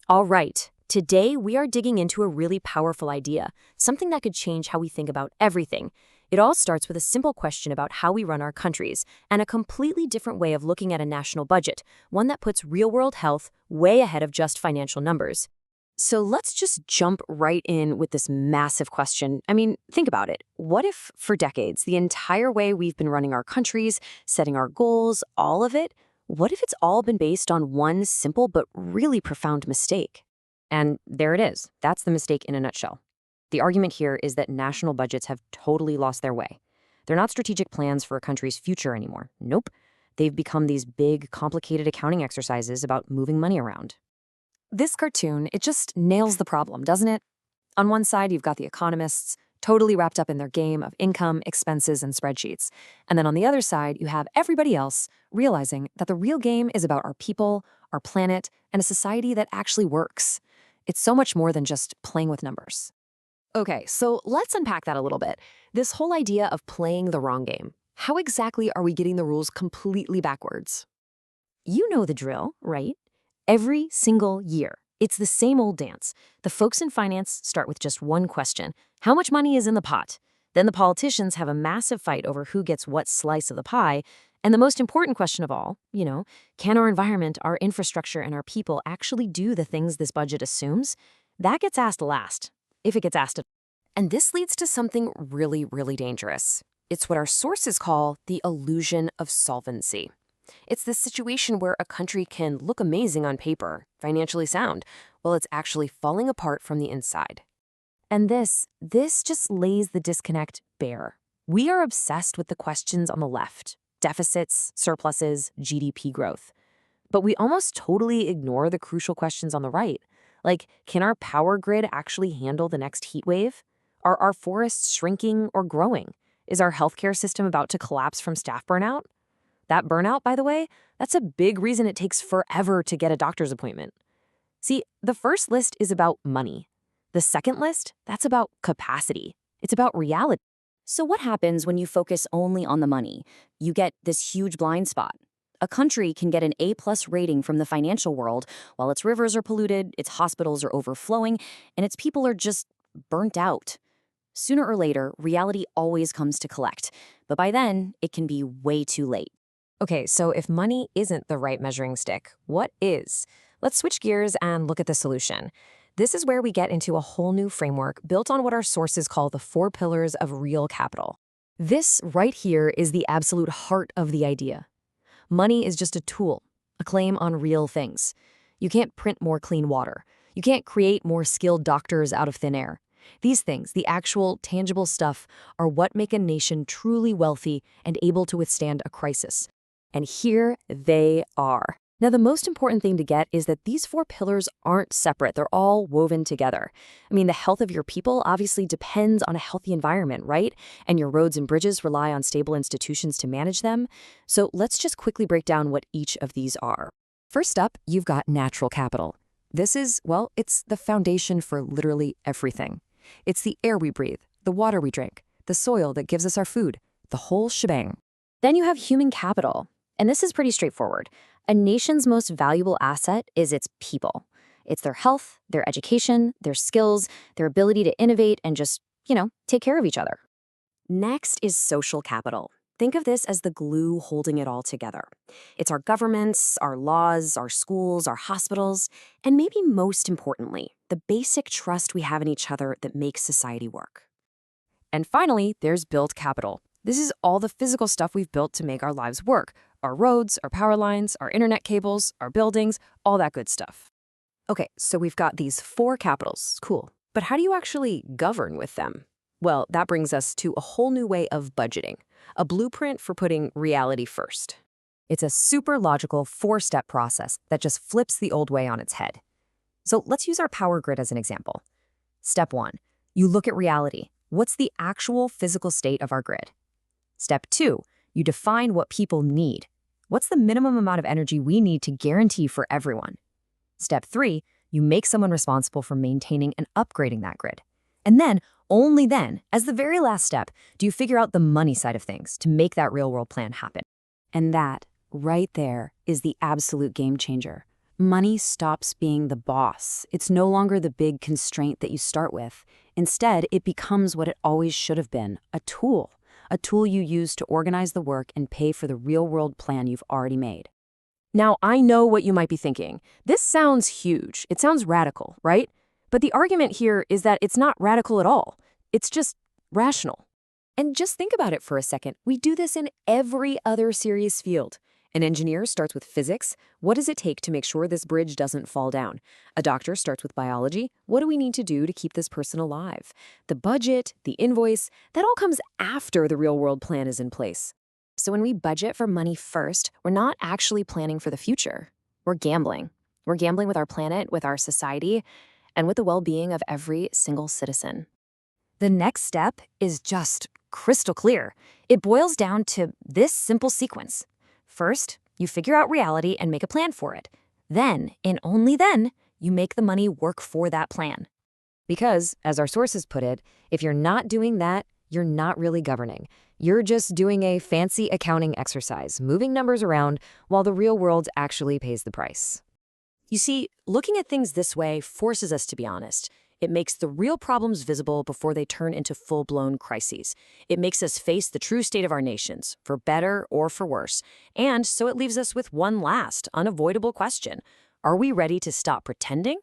All right, today we are digging into a really powerful idea, something that could change how we think about everything. It all starts with a simple question about how we run our countries, and a completely different way of looking at a national budget, one that puts real-world health way ahead of just financial numbers. So let's just jump right in with this massive question. I mean, think about it. What if, for decades, the entire way we've been running our countries, setting our goals, all of it, what if it's all been based on one simple but really profound mistake? And there it is. That's the mistake in a nutshell. The argument here is that national budgets have totally lost their way. They're not strategic plans for a country's future anymore. Nope. They've become these big, complicated accounting exercises about moving money around. This cartoon, it just nails the problem, doesn't it? On one side, you've got the economists, totally wrapped up in their game of income, expenses, and spreadsheets. And then on the other side, you have everybody else realizing that the real game is about our people, our planet, and a society that actually works. It's so much more than just playing with numbers. Okay, so let's unpack that a little bit. This whole idea of playing the wrong game. How exactly are we getting the rules completely backwards? You know the drill, right? Every single year, it's the same old dance. The folks in finance start with just one question. How much money is in the pot? Then the politicians have a massive fight over who gets what slice of the pie. And the most important question of all, can our environment, our infrastructure, and our people actually do the things this budget assumes? That gets asked last, if it gets asked at all. And this leads to something really, really dangerous. It's what our sources call the illusion of solvency. It's this situation where a country can look amazing on paper, financially sound, while it's actually falling apart from the inside. And this just lays the disconnect bare. We are obsessed with the questions on the left: deficits, surpluses, GDP growth. But we almost totally ignore the crucial questions on the right. Like, can our power grid actually handle the next heat wave? Are our forests shrinking or growing? Is our healthcare system about to collapse from staff burnout? That burnout, by the way, that's a big reason it takes forever to get a doctor's appointment. See, the first list is about money. The second list, that's about capacity. It's about reality. So what happens when you focus only on the money? You get this huge blind spot. A country can get an A-plus rating from the financial world while its rivers are polluted, its hospitals are overflowing, and its people are just burnt out. Sooner or later, reality always comes to collect. But by then, it can be way too late. Okay, so if money isn't the right measuring stick, what is? Let's switch gears and look at the solution. This is where we get into a whole new framework built on what our sources call the 4 pillars of real capital. This right here is the absolute heart of the idea. Money is just a tool, a claim on real things. You can't print more clean water. You can't create more skilled doctors out of thin air. These things, the actual, tangible stuff, are what make a nation truly wealthy and able to withstand a crisis. And here they are. Now, the most important thing to get is that these 4 pillars aren't separate. They're all woven together. I mean, the health of your people obviously depends on a healthy environment, right? And your roads and bridges rely on stable institutions to manage them. So let's just quickly break down what each of these are. First up, you've got natural capital. This is, well, it's the foundation for literally everything. It's the air we breathe, the water we drink, the soil that gives us our food, the whole shebang. Then you have human capital. And this is pretty straightforward. A nation's most valuable asset is its people. It's their health, their education, their skills, their ability to innovate and just, take care of each other. Next is social capital. Think of this as the glue holding it all together. It's our governments, our laws, our schools, our hospitals, and maybe most importantly, the basic trust we have in each other that makes society work. And finally, there's built capital. This is all the physical stuff we've built to make our lives work. Our roads, our power lines, our internet cables, our buildings, all that good stuff. Okay, so we've got these 4 capitals. Cool. But how do you actually govern with them? Well, that brings us to a whole new way of budgeting, a blueprint for putting reality first. It's a super logical 4-step process that just flips the old way on its head. So let's use our power grid as an example. Step 1, you look at reality. What's the actual physical state of our grid? Step 2, you define what people need. What's the minimum amount of energy we need to guarantee for everyone? Step 3, you make someone responsible for maintaining and upgrading that grid. And then, only then, as the very last step, do you figure out the money side of things to make that real-world plan happen. And that, right there, is the absolute game changer. Money stops being the boss. It's no longer the big constraint that you start with. Instead, it becomes what it always should have been, a tool. A tool you use to organize the work and pay for the real-world plan you've already made. Now, I know what you might be thinking. This sounds huge. It sounds radical, right? But the argument here is that it's not radical at all. It's just rational. And just think about it for a second. We do this in every other serious field. An engineer starts with physics. What does it take to make sure this bridge doesn't fall down? A doctor starts with biology. What do we need to do to keep this person alive? The budget, the invoice, that all comes after the real-world plan is in place. So when we budget for money first, we're not actually planning for the future. We're gambling. We're gambling with our planet, with our society, and with the well-being of every single citizen. The next step is just crystal clear. It boils down to this simple sequence. First, you figure out reality and make a plan for it. Then, and only then, you make the money work for that plan. Because, as our sources put it, if you're not doing that, you're not really governing. You're just doing a fancy accounting exercise, moving numbers around while the real world actually pays the price. You see, looking at things this way forces us to be honest. It makes the real problems visible before they turn into full-blown crises. It makes us face the true state of our nations, for better or for worse. And so it leaves us with one last, unavoidable question. Are we ready to stop pretending